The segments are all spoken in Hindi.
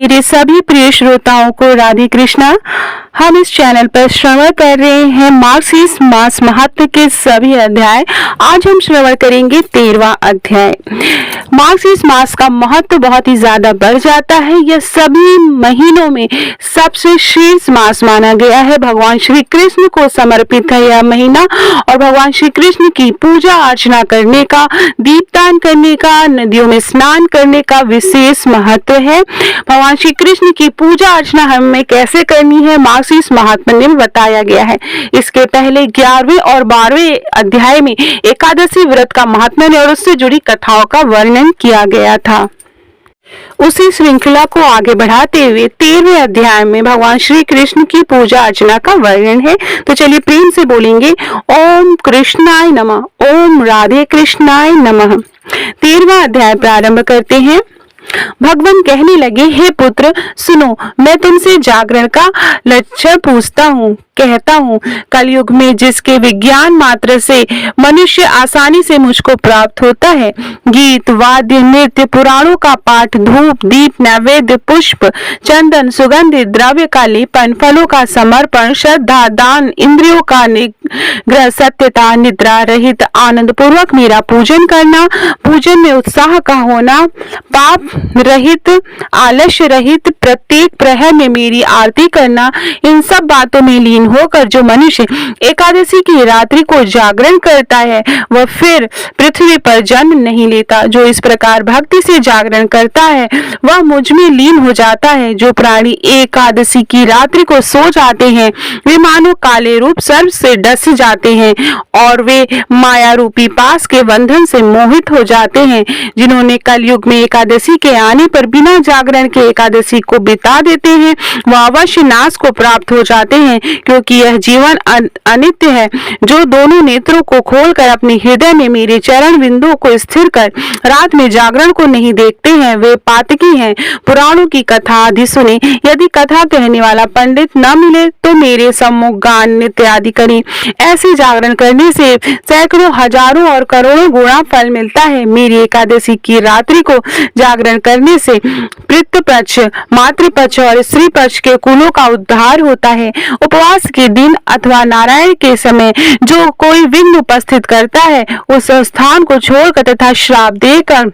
मेरे सभी प्रिय श्रोताओं को राधे कृष्णा। हम इस चैनल पर श्रवण कर रहे हैं मार्गशीर्ष मास महत्व के सभी अध्याय। आज हम श्रवण करेंगे 13वां अध्याय। मार्गशीर्ष मास का महत्व बहुत ही ज्यादा बढ़ जाता है। यह सभी महीनों में सबसे श्रेष्ठ मास माना गया है। भगवान श्री कृष्ण को समर्पित है यह महीना और भगवान श्री कृष्ण की पूजा अर्चना करने का, दीपदान करने का, नदियों में स्नान करने का विशेष महत्व है। भगवान श्री कृष्ण की पूजा अर्चना हमें कैसे करनी है मार्गशीर्ष महात्म्य में बताया गया है। इसके पहले 11वें और 12वें अध्याय में एकादशी व्रत का महात्म्य और उससे जुड़ी कथाओं का वर्णन किया गया था। उसी श्रृंखला को आगे बढ़ाते हुए 13वें अध्याय में भगवान श्री कृष्ण की पूजा अर्चना का वर्णन है। तो चलिए प्रेम से बोलेंगे ओम कृष्णाय नमः, ओम राधे कृष्णाय नमः। 13वां अध्याय प्रारंभ करते हैं। भगवान कहने लगे, हे पुत्र सुनो, मैं तुमसे जागरण का लक्षण पूछता हूँ। कहता हूँ कलयुग में जिसके विज्ञान मात्र से मनुष्य आसानी से मुझको प्राप्त होता है, गीत वाद्य नृत्य पुराणों का पाठ, धूप दीप नैवेद्य पुष्प चंदन सुगंधित द्रव्य का लेपन, फलों का समर्पण, श्रद्धा दान, इंद्रियों का निग्रह, सत्यता, निद्रा रहित आनंद पूर्वक मेरा पूजन करना, पूजन में उत्साह का होना, पाप रहित आलस्य रहित प्रत्येक प्रहर में मेरी आरती करना, इन सब बातों में लीन होकर जो मनुष्य एकादशी की रात्रि को जागरण करता है वह फिर पृथ्वी पर जन्म नहीं लेता। जो इस प्रकार भक्ति से जागरण करता है वह मुझ में लीन हो जाता है। जो प्राणी एकादशी की रात्रि को सो जाते हैं वे मानो काले रूप सर्प से डस जाते हैं और वे माया रूपी पास के बंधन से मोहित हो जाते हैं। जिन्होंने कलयुग में एकादशी के आने पर बिना जागरण के एकादशी को बिता देते हैं वह अवश्य नाश को प्राप्त हो जाते हैं, क्योंकि यह जीवन अनित्य है। जो दोनों नेत्रों को खोलकर अपने हृदय में मेरे चरण बिंदुओं को स्थिर कर रात में जागरण को नहीं देखते हैं वे पातकी हैं। पुराणों की कथा आदि सुने। यदि कथा कहने वाला पंडित न मिले तो मेरे सम्मुख गान नृत्य आदि करें। ऐसे जागरण करने से सैकड़ों हजारों और करोड़ों गुणा फल मिलता है। मेरी एकादशी की रात्रि को जागरण करने से पितृपक्ष, मातृपक्ष और स्त्री पक्ष के कुलों का उद्धार होता है। उपवास के दिन अथवा नारायण के समय जो कोई विघ्न उपस्थित करता है उस स्थान को छोड़कर तथा श्राप देकर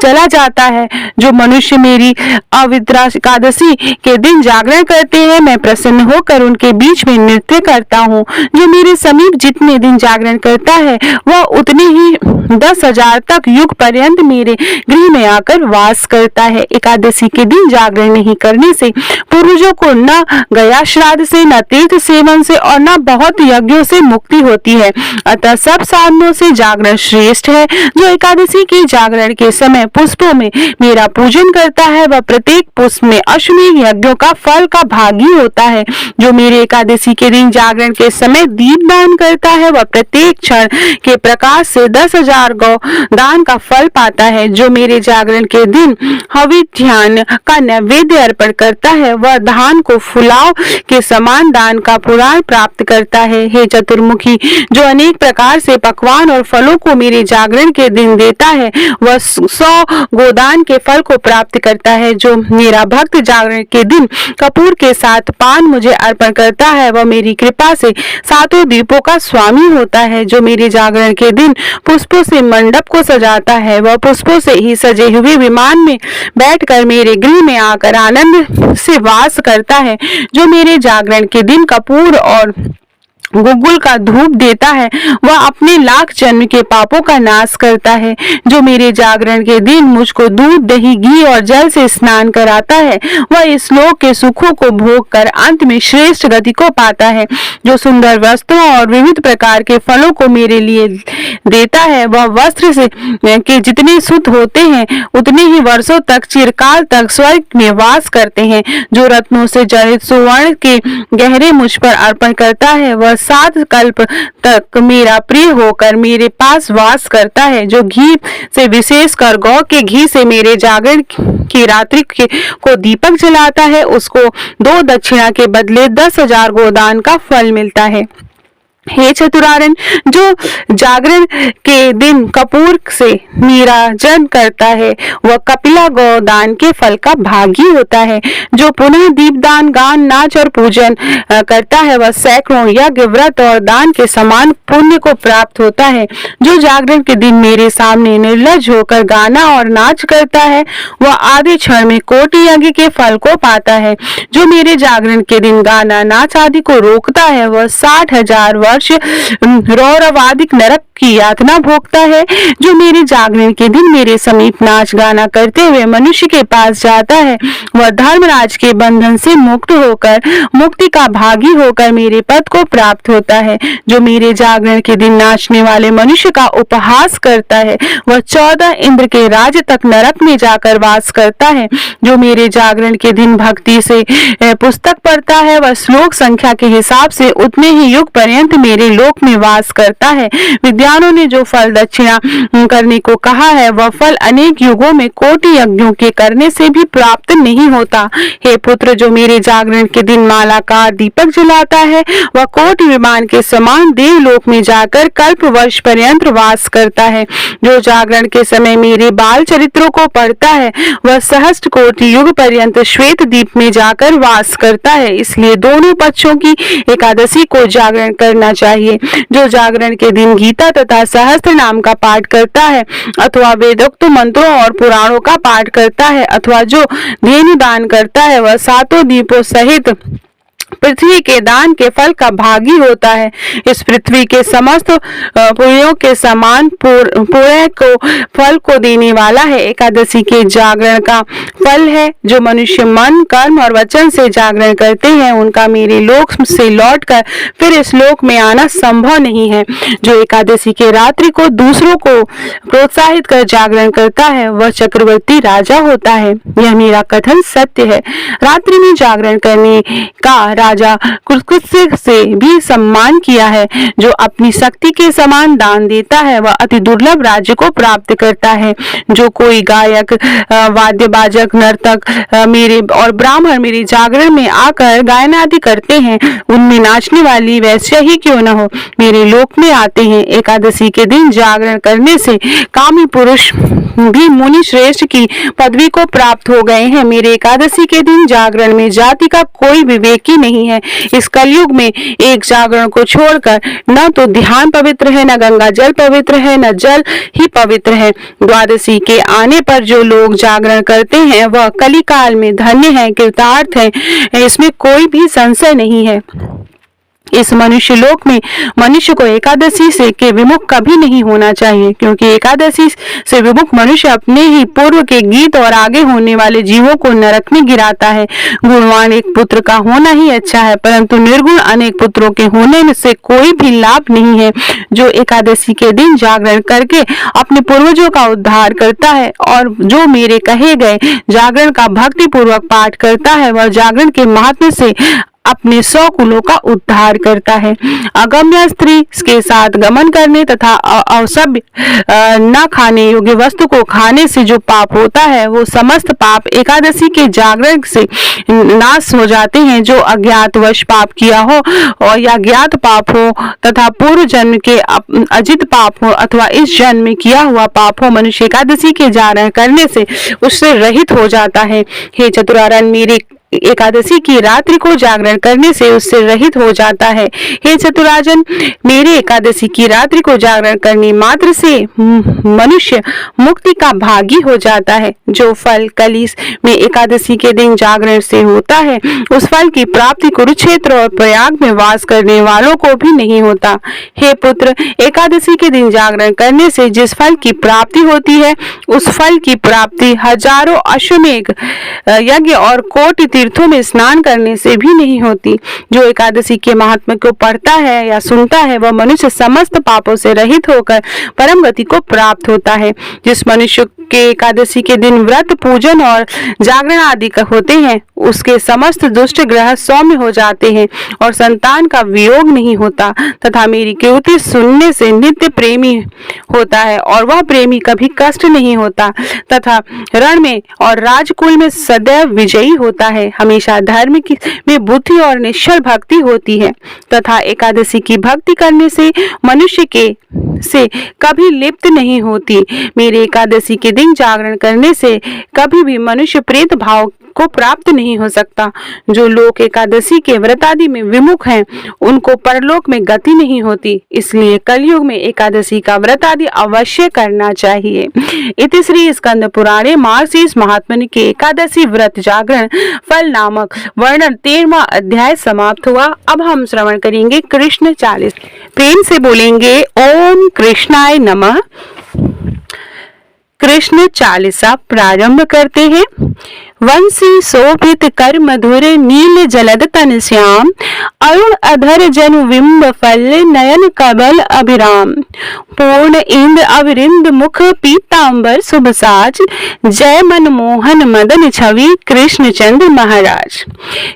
चला जाता है। जो मनुष्य मेरी अविद्रा एकादशी के दिन जागरण करते हैं मैं प्रसन्न होकर उनके बीच में नृत्य करता हूँ। जो मेरे समीप जितने दिन जागरण करता है वह उतने ही 10,000 तक युग पर्यंत मेरे गृह में आकर वास करता है। एकादशी के दिन जागरण नहीं करने से पूर्वजों को न गया श्राद्ध से, न तीर्थ सेवन से और न बहुत यज्ञों से मुक्ति होती है। अतः सब साधनों से जागरण श्रेष्ठ है। जो एकादशी के जागरण के समय पुष्पों में मेरा पूजन करता है वह प्रत्येक पुष्प में अश्वमेध यज्ञों का फल का भागी होता है। जो मेरे एकादशी के दिन जागरण के समय दीप दान करता है वह प्रत्येक क्षण के प्रकाश से 10,000 गौ दान का फल पाता है। जो मेरे जागरण के दिन हवि ध्यान का नैवेद्य अर्पण करता है वह धान को फुलाव के समान दान का पुराण प्राप्त करता है। हे चतुर्मुखी, जो अनेक प्रकार से पकवान और फलों को मेरे जागरण के दिन देता है वह 100 गोदान के फल को प्राप्त करता है। जो मेरा भक्त जागरण के दिन कपूर के साथ पान मुझे अर्पण करता है वह मेरी कृपा से 7 द्वीपों का स्वामी होता है। जो मेरे जागरण के दिन पुष्पों से मंडप को सजाता है वह पुष्पों से ही सजे हुए विमान में बैठकर मेरे गृह में आकर आनंद से वास करता है। जो मेरे जागरण के दिन कपूर और गुग्गुल का धूप देता है वह अपने लाख जन्म के पापों का नाश करता है। जो मेरे जागरण के दिन मुझको दूध दही घी और जल से स्नान कराता है वह इस लोक के सुखों को भोग कर अंत में श्रेष्ठ गति को पाता है। जो सुंदर वस्त्रों और विविध प्रकार के फलों को मेरे लिए देता है वह वस्त्र से के जितने सुत होते हैं उतने ही वर्षों तक चिरकाल तक स्वर्ग में वास करते हैं। जो रत्नों से जड़ित सुवर्ण के गहरे मुझ पर अर्पण करता है वह 7 कल्प तक मेरा प्रिय होकर मेरे पास वास करता है। जो घी से विशेषकर गौ के घी से मेरे जागरण की रात्रि को दीपक जलाता है उसको 2 दक्षिणा के बदले 10,000 गोदान का फल मिलता है। हे चतुरार्यन, जो जागरण के दिन कपूर से नीराजन करता है वह कपिला गोदान के फल का भागी होता है। जो पुनः दीपदान, गान, नाच और पूजन करता है वह सैकड़ों यज्ञ, व्रत और दान के समान पुण्य को प्राप्त होता है। जो जागरण के दिन मेरे सामने निर्लज होकर गाना और नाच करता है वह आधे क्षण में कोटि यज्ञ के फल को पाता है। जो मेरे जागरण के दिन गाना, नाच आदि को रोकता है वह 60,000 वर्ष रौरवादिक नरक की यातना भोगता है। जो मेरे जागरण के दिन मेरे समीप नाच गाना करते हुए मनुष्य के पास जाता है वह धर्मराज के बंधन से मुक्त होकर, मुक्ति का भागी होकर मेरे पद को प्राप्त होता है। जो मेरे जागरण के दिन नाचने वाले मनुष्य का उपहास करता है वह 14 इंद्र के राज्य तक नरक में जाकर वास करता है। जो मेरे जागरण के दिन भक्ति से पुस्तक पढ़ता है वह श्लोक संख्या के हिसाब से उतने ही युग पर्यंत मेरे लोक में वास करता है। विद्वानों ने जो फल दक्षिणा करने को कहा है वह फल अनेक युगों में कोटि यज्ञों के करने से भी प्राप्त नहीं होता। हे पुत्र, जो मेरे जागरण के दिन मालाकार दीपक जलाता है वह कोटि विमान के समान देवलोक में जाकर कल्प वर्ष पर्यंत वास करता है। जो जागरण के समय मेरे बाल चरित्रों को पढ़ता है वह सहस्त्र कोटि युग पर्यंत श्वेत दीप में जाकर वास करता है। इसलिए दोनों पक्षों की एकादशी को जागरण करना चाहिए। जो जागरण के दिन गीता तथा सहस्त्र नाम का पाठ करता है अथवा वेदोक्त मंत्रों और पुराणों का पाठ करता है अथवा जो धेनु दान करता है वह 7 दीपों सहित पृथ्वी के दान के फल का भागी होता है। इस पृथ्वी के समस्त पुण्यों के समान पुण्य को फल को देने वाला है। एकादशी के जागरण का फल है जो मनुष्य मन, कर्म और वचन से जागरण करते हैं उनका मेरे लोक से लौटकर फिर इस लोक में आना संभव नहीं है। जो एकादशी के रात्रि को दूसरों को प्रोत्साहित कर जागरण करता है वह चक्रवर्ती राजा होता है। यह मेरा कथन सत्य है। रात्रि में जागरण करने का राजा कुत्सित से भी सम्मान किया है। जो अपनी शक्ति के समान दान देता है वह अति दुर्लभ राज्य को प्राप्त करता है। जो कोई गायक, वाद्यबाजक, नर्तक मेरे और ब्राह्मण मेरे जागरण में आकर गायन आदि करते हैं उनमें नाचने वाली वैश्य ही क्यों न हो मेरे लोक में आते हैं। एकादशी के दिन जागरण करने से कामी पुरुष भी मुनि श्रेष्ठ की पदवी को प्राप्त हो गए हैं। मेरे एकादशी के दिन जागरण में जाति का कोई विवेक ही नहीं है। इस कलयुग में एक जागरण को छोड़कर न तो ध्यान पवित्र है, न गंगा जल पवित्र है, न जल ही पवित्र है। द्वादशी के आने पर जो लोग जागरण करते हैं वह कलिकाल में धन्य है, कृतार्थ है, इसमें कोई भी संशय नहीं है। इस मनुष्य लोक में मनुष्य को एकादशी से के विमुख कभी नहीं होना चाहिए, क्योंकि एकादशी से विमुख मनुष्य अपने ही पूर्व के गीत और आगे होने वाले जीवों को नरक में गिराता है। गुणवान एक पुत्र का होना ही अच्छा है, परंतु निर्गुण अनेक पुत्रों के होने से कोई भी लाभ नहीं है। जो एकादशी के दिन जागरण करके अपने पूर्वजों का उद्धार करता है और जो मेरे कहे गए जागरण का भक्ति पूर्वक पाठ करता है वह जागरण के महात्म्य से अपने 100 कुलों का उद्धार करता है। अगम्य स्त्री के साथ गमन करने तथा अवसभ्य न खाने योग्य वस्तु को खाने से जो पाप होता है वो समस्त पाप एकादशी के जागरण से नाश हो जाते हैं। जो अज्ञात वश पाप किया हो और या ज्ञात पाप हो तथा पूर्व जन्म के अजित पाप हो अथवा इस जन्म में किया हुआ पाप हो, मनुष्य एकादशी के जागरण करने से उससे रहित हो जाता है। हे चतुरार्यन, मेरे एकादशी की रात्रि को जागरण करने से उससे रहित हो जाता है। हे चतुरार्यन, मेरे एकादशी की रात्रि को जागरण करने मात्र से मनुष्य मुक्ति का भागी हो जाता है। जो फल कलिस में एकादशी के दिन जागरण से होता है उस फल की प्राप्ति कुरुक्षेत्र और प्रयाग में वास करने वालों को भी नहीं होता। हे पुत्र, एकादशी के दिन जागरण करने से जिस फल की प्राप्ति होती है उस फल की प्राप्ति हजारों अश्वमेघ यज्ञ और कोटि तीर्थों में स्नान करने से भी नहीं होती। जो एकादशी के महात्म्य को पढ़ता है या सुनता है वह मनुष्य समस्त पापों से रहित होकर परम गति को प्राप्त होता है। जिस मनुष्य के एकादशी के दिन व्रत, पूजन और जागरण आदि होते हैं उसके समस्त दुष्ट ग्रह सौम्य हो जाते हैं और संतान का वियोग नहीं होता तथा मेरी कीर्ति सुनने से नित्य प्रेमी होता है और वह प्रेमी कभी कष्ट नहीं होता तथा रण में और राजकुल में सदैव विजयी होता है। हमेशा धर्म में बुद्धि मीठी और निश्चल भक्ति होती है तथा एकादशी की भक्ति करने से मनुष्य के से कभी लिप्त नहीं होती। मेरे एकादशी के दिन जागरण करने से कभी भी मनुष्य प्रेत भाव को प्राप्त नहीं हो सकता। जो लोग एकादशी के व्रत आदि में विमुख हैं, उनको परलोक में गति नहीं होती। इसलिए कलयुग में एकादशी का व्रत आदि अवश्य करना चाहिए। इति श्री स्कंद पुराणे मार्गशीर्ष महात्म्य के एकादशी व्रत जागरण फल नामक वर्णन 13वां अध्याय समाप्त हुआ। अब हम श्रवण करेंगे कृष्ण चालीस। प्रेम से बोलेंगे ओम कृष्णाय नमः। कृष्ण चालीसा प्रारंभ करते हैं। वंशी शोभित कर मधुर नील जलद तन श्याम, अरुण अधर जनु बिंब फल नयन कबल अभिराम। पूर्ण इंद अविरिंद मुख पीतांबर शुभ साज, जय मनमोहन मदन छवि कृष्ण चंद्र महाराज।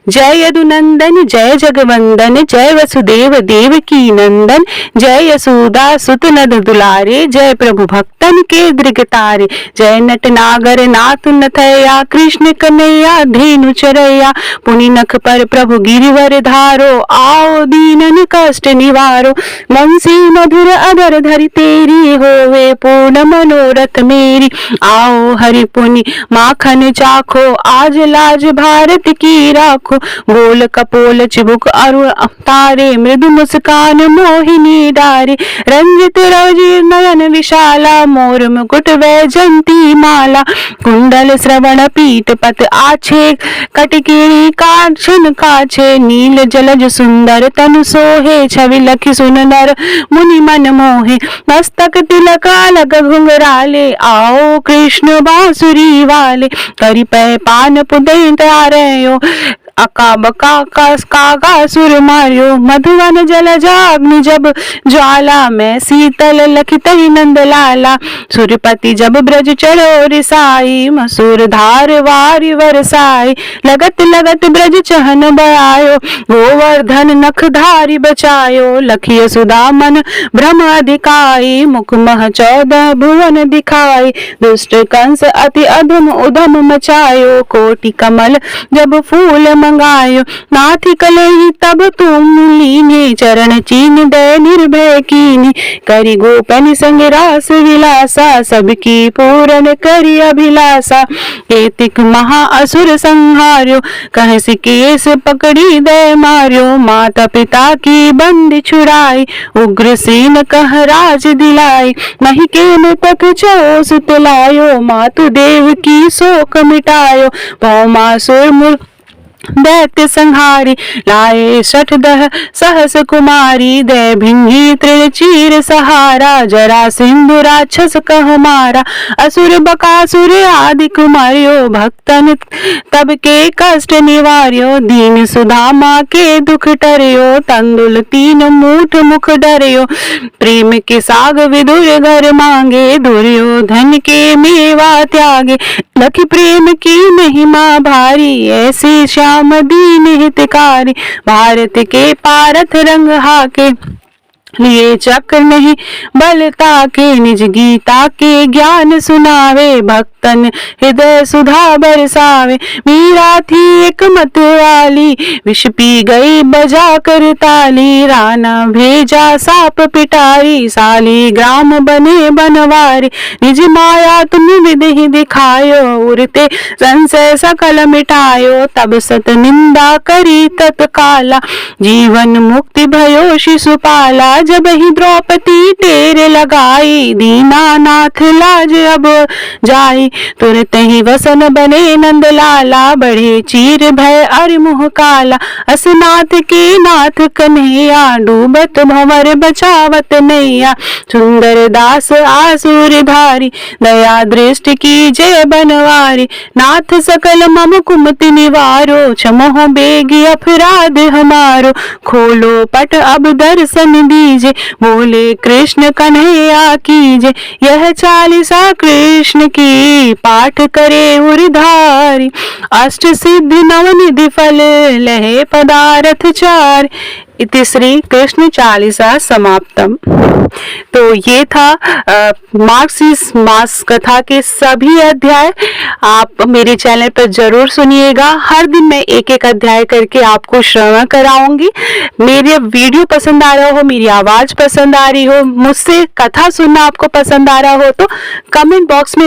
जय यदुनंदन जय जगवंदन, जय वसुदेव देव की नंदन, जय यशोदा सुत नद दुलारे, जय प्रभु भक्तन के दृगतारे। जय नट नागर नाथ नथया, कृष्ण कन्हैया धेनु चरैया। पुनि नख पर प्रभु गिरिवर धारो, आओ दीनन कष्ट निवारो। वंशी मधुर अधर धरि तेरी, होवे पूर्ण मनोरथ मेरी। आओ हरि पुनि माखन चाखो, आज लाज भारत की राखो। गोल कपोल चिबुक अरुण तारे, मृदु मुस्कान मोहिनी डारे। रंजित रवि नयन विशाला, मोर मुकुट वैजंती माला। कुंडल श्रवण पीठ पत आछे, कटकिणी कांचन काछे। नील जलज सुंदर तनु सोहे, छवि लखि सुन नर मुनि मन मोहे। मस्तक तिलक अलग घुंघराले, आओ कृष्ण बांसुरी वाले। करि पै पान पुदै तारयो, कागा सुर मार्यो। मधुवन जल जाग्नि जब ज्वाला, में शीतल लखित नंद लाला। सुरपति जब ब्रज चढ़ो रिसाई, मसूर धार वारि वरसाई। लगत लगत ब्रज चहन बयायो, गोवर्धन नख धारी बचायो। लखिय सुधा मन भ्रम अधिकाई, मुख मह 14 भुवन दिखाई। दुष्ट कंस अति अधम उधम मचायो, कोटि कमल जब फूल मंगायो। नाथ कलहि तब तुम लीने, चरण चीन दय निर्भय कीनी। करि गोपन संग रास विलासा, सबकी पूरन करि अभिलाषा। केतिक महा असुर संहार्यो, कहसि केस पकड़ी दय मार्यो। माता पिता की बंदी छुड़ाई, उग्रसेन कह राज दिलाई। मही के मुतक चोस तुलायो, मातु देव की शोक मिटायो। भौमासुर मूल दैत्य संहारी, लाए 60 सहस कुमारी। दय भिंगी तृण चीर सहारा, जरा सिंधु राक्षस कह मारा। असुर बकासुर आदि कुमारियो, भक्तन तब के कष्ट निवार्यो। दीन सुदामा के दुख टरियो, तंदुल 3 मूठ मुख डरियो। प्रेम के साग विदुर घर मांगे, दुर्योधन के मेवा त्यागे। लखि प्रेम की महिमा भारी, ऐसी श्याम दीन हितकारी। भारत के पारथ रंग हाके, लिए चक्र नहीं बलता के। निज गीता के ज्ञान सुनावे, भक्तन हृदय सुधा बरसावे। मीरा थी एक मत वाली, विष पी गई बजा कर ताली। राना भेजा साप पिटारी, साली ग्राम बने बनवारी। निज माया तुम विधि दिखायो, उरते संशय सकल मिटायो। तब सत निंदा करी तत्काला, जीवन मुक्ति भयो शिशुपाला। जब ही द्रौपदी टेर लगाई, दीनानाथ लाज अब जाई। तुरत ही वसन बने नंद लाला, बढ़े चीर भय अरि मुह काला। असनाथ के नाथ कन्हैया, डूबत भंवर बचावत नैया। सुंदर दास आसुर धारी, दया दृष्टि की जय बनवारी। नाथ सकल मम कुमति निवारो, क्षमो बेगी अपराध हमारो। खोलो पट अब दर्शन दीजिए, बोले कृष्ण कन्हैया कीजे। यह चालीसा कृष्ण की जी पाठ करे उरधारी, अष्ट सिद्धि नवनिधि फल लहे पदारथ चार। इति श्री कृष्ण चालीसा समाप्तम। तो ये था मार्क्सिस मास कथा के सभी अध्याय। आप मेरे चैनल पर जरूर सुनिएगा। हर दिन मैं एक एक अध्याय करके आपको श्रवण कराऊंगी। मेरे वीडियो पसंद आ रहा हो, मेरी आवाज पसंद आ रही हो, मुझसे कथा सुनना आपको पसंद आ रहा हो तो कमेंट बॉक्स में